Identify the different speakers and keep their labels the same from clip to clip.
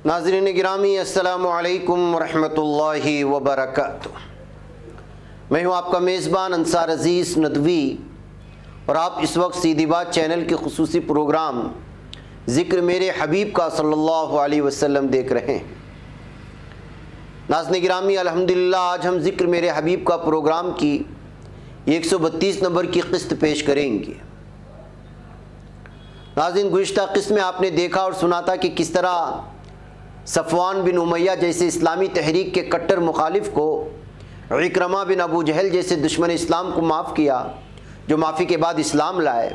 Speaker 1: ناظرین گرامی، السلام علیکم ورحمۃ اللہ وبرکاتہ۔ میں ہوں آپ کا میزبان انصار عزیز ندوی، اور آپ اس وقت سیدھی بات چینل کے خصوصی پروگرام ذکر میرے حبیب کا صلی اللہ علیہ وسلم دیکھ رہے ہیں۔ ناظرین گرامی، الحمدللہ آج ہم ذکر میرے حبیب کا پروگرام کی 132 نمبر کی قسط پیش کریں گے۔ ناظرین، گزشتہ قسط میں آپ نے دیکھا اور سنا تھا کہ کس طرح صفوان بن امیہ جیسے اسلامی تحریک کے کٹر مخالف کو عکرمہ بن ابو جہل جیسے دشمن اسلام کو معاف کیا، جو معافی کے بعد اسلام لائے۔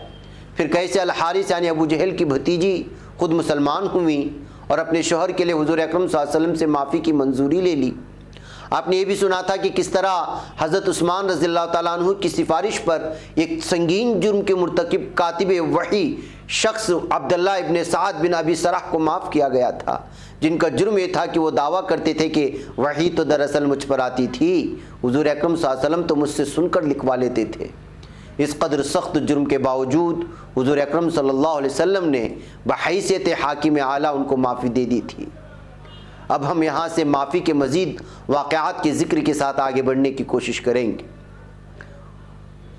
Speaker 1: پھر کیسے الحارث یعنی ابو جہل کی بھتیجی خود مسلمان ہوئیں اور اپنے شوہر کے لیے حضور اکرم صلی اللہ علیہ وسلم سے معافی کی منظوری لے لی۔ آپ نے یہ بھی سنا تھا کہ کس طرح حضرت عثمان رضی اللہ تعالیٰ عنہ کی سفارش پر ایک سنگین جرم کے مرتکب کاتب وحی شخص عبداللہ ابن سعد بن ابی سرح کو معاف کیا گیا تھا، جن کا جرم یہ تھا کہ وہ دعویٰ کرتے تھے کہ وحی تو دراصل مجھ پر آتی تھی، حضور اکرم صلی اللہ علیہ وسلم تو مجھ سے سن کر لکھوا لیتے تھے۔ اس قدر سخت جرم کے باوجود حضور اکرم صلی اللہ علیہ وسلم نے بحیثیت حاکم اعلیٰ ان کو معافی دے دی تھی۔ اب ہم یہاں سے معافی کے مزید واقعات کے ذکر کے ساتھ آگے بڑھنے کی کوشش کریں گے۔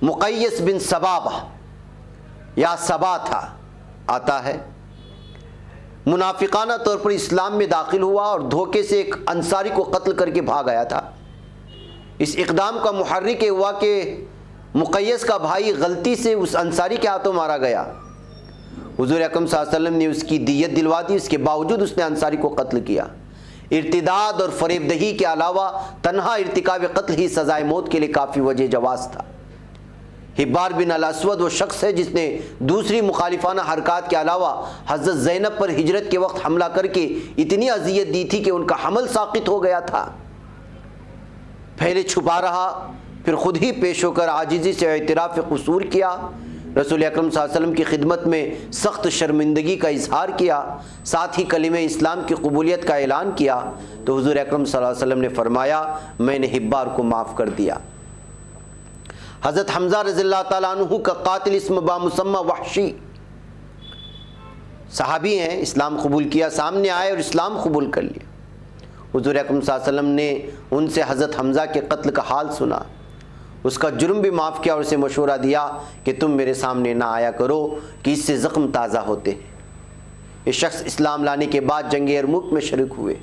Speaker 1: مقیس بن سبابہ یا سبا تھا آتا ہے، منافقانہ طور پر اسلام میں داخل ہوا اور دھوکے سے ایک انصاری کو قتل کر کے بھاگ آیا تھا۔ اس اقدام کا محرک ہوا کہ مقیس کا بھائی غلطی سے اس انصاری کے ہاتھوں مارا گیا۔ حضور اکرم صلی اللہ علیہ وسلم نے اس کی دیت دلوا دی، اس کے باوجود اس نے انصاری کو قتل کیا۔ ارتداد اور فریب دہی کے علاوہ تنہا ارتکاب قتل ہی سزائے موت کے لیے کافی وجہ جواز تھا۔ حبار بن الاسود وہ شخص ہے جس نے دوسری مخالفانہ حرکات کے علاوہ حضرت زینب پر ہجرت کے وقت حملہ کر کے اتنی اذیت دی تھی کہ ان کا حمل ساقط ہو گیا تھا۔ پہلے چھپا رہا، پھر خود ہی پیش ہو کر عاجزی سے اعتراف قصور کیا، رسول اکرم صلی اللہ علیہ وسلم کی خدمت میں سخت شرمندگی کا اظہار کیا، ساتھ ہی کلمہ اسلام کی قبولیت کا اعلان کیا، تو حضور اکرم صلی اللہ علیہ وسلم نے فرمایا میں نے حبار کو معاف کر دیا۔ حضرت حمزہ رضی اللہ تعالیٰ عنہ کا قاتل اسم بامسمى وحشی صحابی ہیں، اسلام قبول کیا، سامنے آئے اور اسلام قبول کر لیا۔ حضور اکرم صلی اللہ علیہ وسلم نے ان سے حضرت حمزہ کے قتل کا حال سنا، اس کا جرم بھی معاف کیا اور اسے مشورہ دیا کہ تم میرے سامنے نہ آیا کرو کہ اس سے زخم تازہ ہوتے ہیں۔ یہ شخص اسلام لانے کے بعد جنگ یرموک میں شریک ہوئے،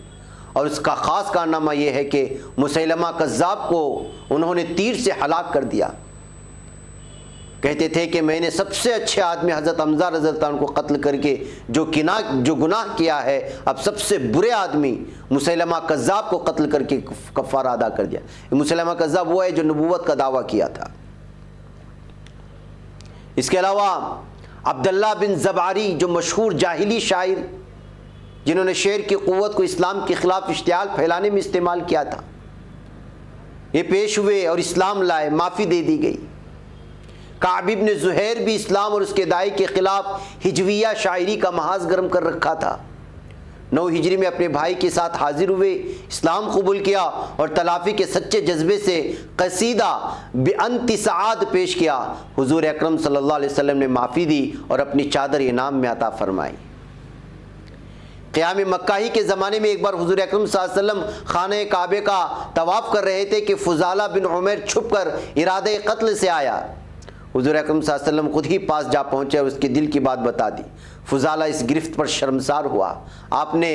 Speaker 1: اور اس کا خاص کارنامہ یہ ہے کہ مسیلمہ کذاب کو انہوں نے تیر سے ہلاک کر دیا۔ کہتے تھے کہ میں نے سب سے اچھے آدمی حضرت حمزہ رضی اللہ عنہ کو قتل کر کے جو گناہ کیا ہے، اب سب سے برے آدمی مسیلمہ کذاب کو قتل کر کے کفارہ ادا کر دیا۔ مسیلمہ کذاب وہ ہے جو نبوت کا دعویٰ کیا تھا۔ اس کے علاوہ عبداللہ بن زباری جو مشہور جاہلی شاعر، جنہوں نے شعر کی قوت کو اسلام کے خلاف اشتعال پھیلانے میں استعمال کیا تھا، یہ پیش ہوئے اور اسلام لائے، معافی دے دی گئی۔ کعب بن زہیر بھی اسلام اور اس کے داعی کے خلاف ہجویہ شاعری کا محاذ گرم کر رکھا تھا۔ 9 ہجری میں اپنے بھائی کے ساتھ حاضر ہوئے، اسلام قبول کیا اور تلافی کے سچے جذبے سے قصیدہ بِأَنْتِ سعاد پیش کیا۔ حضور اکرم صلی اللہ علیہ وسلم نے معافی دی اور اپنی چادر انعام میں عطا فرمائی۔ قیام مکہ ہی کے زمانے میں ایک بار حضور اکرم صلی اللہ علیہ وسلم خانہ کعبے کا طواف کر رہے تھے کہ فضالہ بن عمیر چھپ کر ارادہ قتل سے آیا۔ حضور اکرم صلی اللہ علیہ وسلم خود ہی پاس جا پہنچے اور اس کے دل کی بات بتا دی۔ فضالہ اس گرفت پر شرمسار ہوا، آپ نے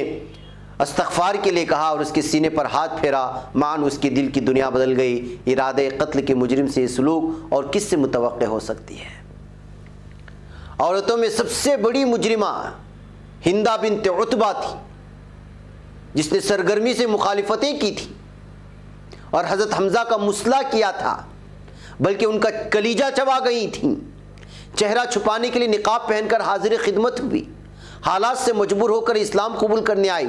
Speaker 1: استغفار کے لیے کہا اور اس کے سینے پر ہاتھ پھیرا، معاً اس کے دل کی دنیا بدل گئی۔ ارادہ قتل کے مجرم سے یہ سلوک اور کس سے متوقع ہو سکتی ہے؟ عورتوں میں سب سے بڑی مجرمہ ہندہ بنت عتبہ تھی، جس نے سرگرمی سے مخالفتیں کی تھی اور حضرت حمزہ کا مصلح کیا تھا، بلکہ ان کا کلیجہ چبا گئی تھیں۔ چہرہ چھپانے کے لیے نقاب پہن کر حاضر خدمت ہوئی، حالات سے مجبور ہو کر اسلام قبول کرنے آئی،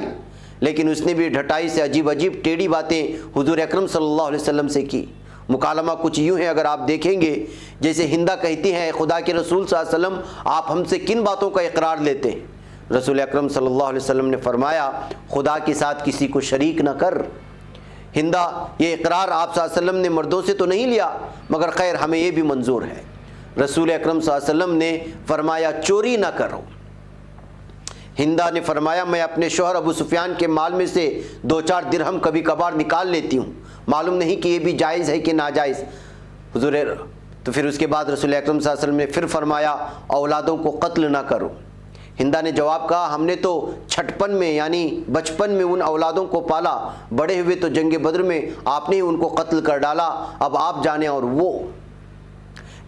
Speaker 1: لیکن اس نے بھی ڈھٹائی سے عجیب ٹیڑھی باتیں حضور اکرم صلی اللہ علیہ وسلم سے کی۔ مکالمہ کچھ یوں ہے، اگر آپ دیکھیں گے، جیسے ہندہ کہتی ہیں خدا کے رسول صلی اللہ علیہ وسلم آپ ہم سے کن باتوں کا اقرار لیتے ہیں؟ رسول اکرم صلی اللہ علیہ وسلم نے فرمایا خدا کے ساتھ کسی کو شریک نہ کر۔ ہندہ یہ اقرار آپ صلی اللہ علیہ وسلم نے مردوں سے تو نہیں لیا، مگر خیر ہمیں یہ بھی منظور ہے۔ رسول اکرم صلی اللہ علیہ وسلم نے فرمایا چوری نہ کرو، ہندا نے فرمایا میں اپنے شوہر ابو سفیان کے مال میں سے 2-4 درہم کبھی کبھار نکال لیتی ہوں، معلوم نہیں کہ یہ بھی جائز ہے کہ ناجائز۔ حضور تو پھر اس کے بعد رسول اکرم صلی اللہ علیہ وسلم نے پھر فرمایا اولادوں کو قتل نہ کرو۔ ہندا نے جواب کہا ہم نے تو چھٹپن میں یعنی بچپن میں ان اولادوں کو پالا، بڑے ہوئے تو جنگ بدر میں آپ نے ان کو قتل کر ڈالا، اب آپ جانیں۔ اور وہ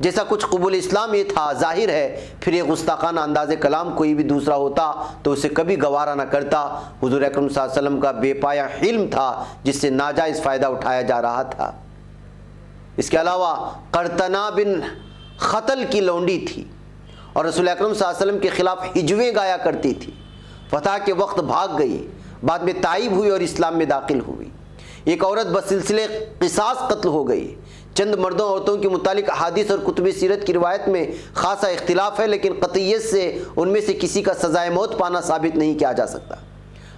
Speaker 1: جیسا کچھ قبول اسلام یہ تھا، ظاہر ہے پھر یہ گستاخانہ انداز کلام کوئی بھی دوسرا ہوتا تو اسے کبھی گوارا نہ کرتا۔ حضور اکرم صلی اللہ علیہ وسلم کا بے پایا حلم تھا جس سے ناجائز فائدہ اٹھایا جا رہا تھا۔ اس کے علاوہ قرطنہ بن خطل کی لونڈی تھی اور رسول اکرم صلی اللہ علیہ وسلم کے خلاف ہجویں گایا کرتی تھی، فتح کے وقت بھاگ گئی، بعد میں تائب ہوئی اور اسلام میں داخل ہوئی۔ ایک عورت بسلسلے قصاص قتل ہو گئی۔ چند مردوں عورتوں کے متعلق احادیث اور کتب سیرت کی روایت میں خاصا اختلاف ہے، لیکن قطعیت سے ان میں سے کسی کا سزائے موت پانا ثابت نہیں کیا جا سکتا۔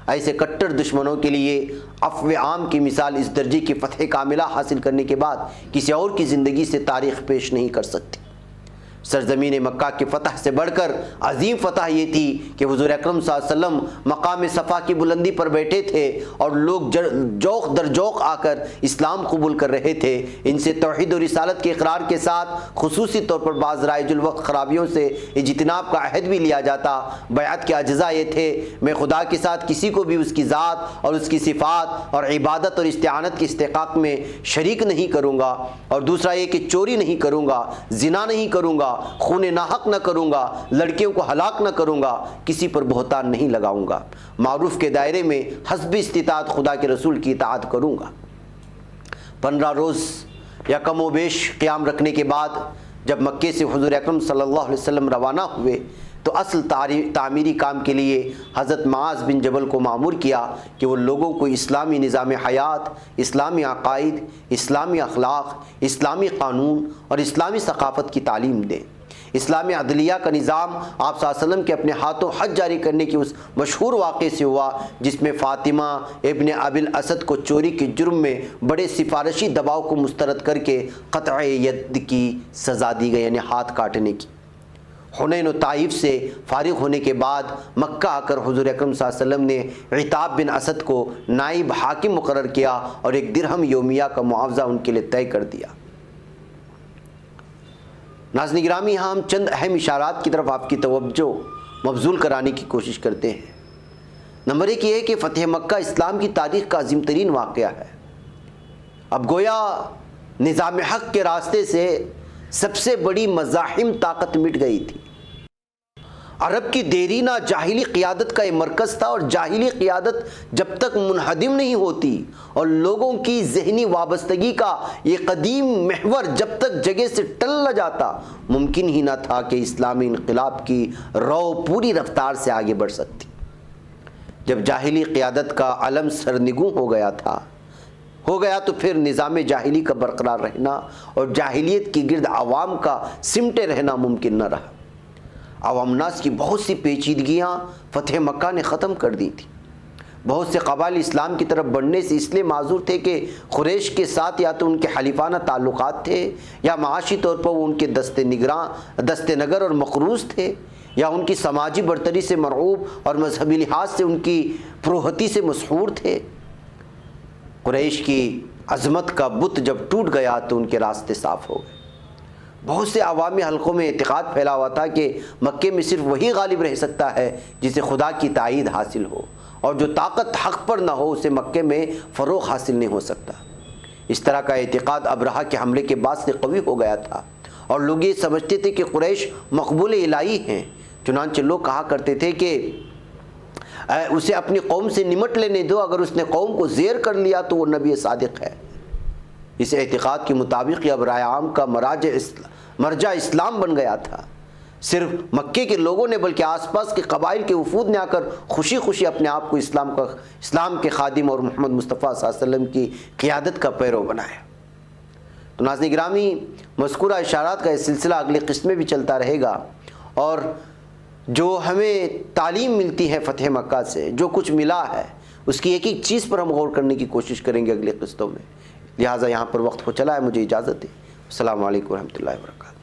Speaker 1: ایسے کٹر دشمنوں کے لیے عفو عام کی مثال اس درجے کی فتح کاملہ حاصل کرنے کے بعد کسی اور کی زندگی سے تاریخ پیش نہیں کر سکتی۔ سرزمین مکہ کی فتح سے بڑھ کر عظیم فتح یہ تھی کہ حضور اکرم صلی اللہ علیہ وسلم مقام صفا کی بلندی پر بیٹھے تھے اور لوگ جوق در جوق آ کر اسلام قبول کر رہے تھے۔ ان سے توحید و رسالت کے اقرار کے ساتھ خصوصی طور پر بعض رائج الوقت خرابیوں سے اجتناب کا عہد بھی لیا جاتا۔ بیعت کے اجزاء یہ تھے میں خدا کے ساتھ کسی کو بھی اس کی ذات اور اس کی صفات اور عبادت اور استعانت کے استحقاق میں شریک نہیں کروں گا، اور دوسرا یہ کہ چوری نہیں کروں گا، زنا نہیں کروں گا، خون ناحق نہ کروں گا، لڑکیوں کو ہلاک نہ کروں گا، کسی پر بہتان نہیں لگاؤں گا، معروف کے دائرے میں حسب استطاعت خدا کے رسول کی اطاعت کروں گا۔ 15 روز یا کم و بیش قیام رکھنے کے بعد جب مکے سے حضور اکرم صلی اللہ علیہ وسلم روانہ ہوئے تو اصل تعمیری کام کے لیے حضرت معاذ بن جبل کو مامور کیا کہ وہ لوگوں کو اسلامی نظام حیات، اسلامی عقائد، اسلامی اخلاق، اسلامی قانون اور اسلامی ثقافت کی تعلیم دیں۔ اسلامی عدلیہ کا نظام آپ صلی اللہ علیہ وسلم کے اپنے ہاتھوں حج جاری کرنے کی اس مشہور واقعے سے ہوا جس میں فاطمہ ابن ابی الاسد کو چوری کے جرم میں بڑے سفارشی دباؤ کو مسترد کر کے قطع ید کی سزا دی گئی، یعنی ہاتھ کاٹنے کی۔ حنین و طائف سے فارغ ہونے کے بعد مکہ آ کر حضور اکرم صلی اللہ علیہ وسلم نے عتاب بن اسد کو نائب حاکم مقرر کیا اور 1 درہم یومیہ کا معاوضہ ان کے لیے طے کر دیا۔ ناظرین گرامی، یہاں ہم چند اہم اشارات کی طرف آپ کی توجہ مبذول کرانے کی کوشش کرتے ہیں۔ نمبر 1 یہ ہے کہ فتح مکہ اسلام کی تاریخ کا عظیم ترین واقعہ ہے۔ اب گویا نظام حق کے راستے سے سب سے بڑی مزاحم طاقت مٹ گئی تھی۔ عرب کی دیرینہ جاہلی قیادت کا یہ مرکز تھا، اور جاہلی قیادت جب تک منہدم نہیں ہوتی اور لوگوں کی ذہنی وابستگی کا یہ قدیم محور جب تک جگہ سے ٹل نہ جاتا، ممکن ہی نہ تھا کہ اسلامی انقلاب کی رو پوری رفتار سے آگے بڑھ سکتی۔ جب جاہلی قیادت کا علم سرنگوں ہو گیا تو پھر نظام جاہلی کا برقرار رہنا اور جاہلیت کی گرد عوام کا سمٹے رہنا ممکن نہ رہا۔ عوام الناس کی بہت سی پیچیدگیاں فتح مکہ نے ختم کر دی تھی۔ بہت سے قبائل اسلام کی طرف بڑھنے سے اس لیے معذور تھے کہ قریش کے ساتھ یا تو ان کے حلیفانہ تعلقات تھے، یا معاشی طور پر وہ ان کے دست نگر اور مقروض تھے، یا ان کی سماجی برتری سے مرعوب اور مذہبی لحاظ سے ان کی پروہتی سے مسحور تھے۔ قریش کی عظمت کا بت جب ٹوٹ گیا تو ان کے راستے صاف ہو گئے۔ بہت سے عوامی حلقوں میں اعتقاد پھیلا ہوا تھا کہ مکے میں صرف وہی غالب رہ سکتا ہے جسے خدا کی تائید حاصل ہو، اور جو طاقت حق پر نہ ہو اسے مکے میں فروغ حاصل نہیں ہو سکتا۔ اس طرح کا اعتقاد ابرہہ کے حملے کے بعد سے قوی ہو گیا تھا، اور لوگ یہ سمجھتے تھے کہ قریش مقبول الہی ہیں۔ چنانچہ لوگ کہا کرتے تھے کہ اسے اپنی قوم سے نمٹ لینے دو، اگر اس نے قوم کو زیر کر لیا تو وہ نبی صادق ہے۔ اس اعتقاد کے مطابق یہ اب رائے عام کا مرجع اسلام بن گیا تھا۔ صرف مکے کے لوگوں نے بلکہ آس پاس کے قبائل کے وفود نے آ کر خوشی خوشی اپنے آپ کو اسلام کے خادم اور محمد مصطفیٰ صلی اللہ علیہ وسلم کی قیادت کا پیرو بنایا۔ تو ناظرین گرامی، مذکورہ اشارات کا یہ سلسلہ اگلی قسط میں بھی چلتا رہے گا، اور جو ہمیں تعلیم ملتی ہے فتح مکہ سے، جو کچھ ملا ہے، اس کی ایک ایک چیز پر ہم غور کرنے کی کوشش کریں گے اگلی قسطوں میں۔ لہٰذا یہاں پر وقت ہو چلا ہے، مجھے اجازت دیں۔ السلام علیکم ورحمۃ اللہ وبرکاتہ۔